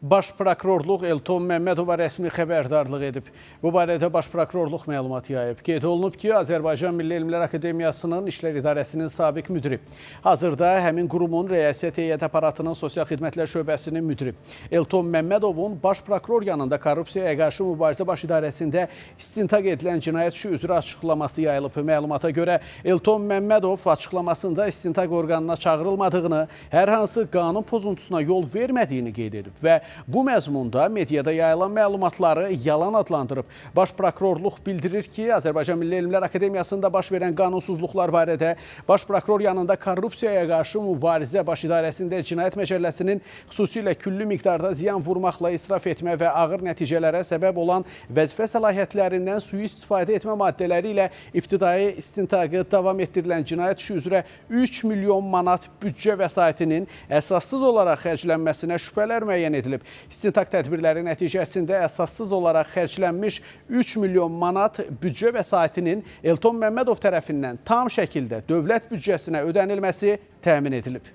Baş Prokurorluq Elton Məmmədova rəsmi xəbərdarlıq edib. Bu barədə Baş Prokurorluq məlumat yayıb. Qeyd olunub ki, Azərbaycan Milli Elmlər Akademiyasının İşlər İdarəsinin sabiq müdiri. Hazırda həmin qurumun rəyasət heyət aparatının sosial xidmətlər şöbəsinin müdiri. Elton Məmmədovun Baş Prokuror yanında Korrupsiyaya qarşı mübarizə baş idarəsində istintaq edilən cinayət işi üzrə açıqlaması yayılıb. Məlumata görə Elton Məmmədov açıqlamasında istintaq orqanına çağırılmadığını, hər hansı qanun pozuntusuna yol vermədiyini qeyd edib və bu məzmunda mediada yayılan məlumatları yalan adlandırıb. Baş Prokurorluq bildirir ki, Azərbaycan Milli Elmlər Akademiyasında baş verən qanunsuzluqlar barədə Baş Prokuror yanında Korrupsiyaya qarşı mübarizə baş idarəsində cinayət məcəlləsinin xüsusilə küllü miqdarda ziyan vurmaqla israf etmə və ağır nəticələrə səbəb olan vəzifə səlahiyyətlərindən sui-istifadə etmə maddələri ilə ibtidai istintaqı davam etdirilən cinayət işi üzrə 3 milyon manat büdcə vəsaitinin əsassız olaraq xərclənməsinə şübhələr müəyyən edilib. İstintaq tədbirləri nəticəsində əsassız olaraq xərclənmiş 3 milyon manat büdcə vəsaitinin Elton Məmmədov tərəfindən tam şəkildə dövlət büdcəsinə ödənilməsi təmin edilib.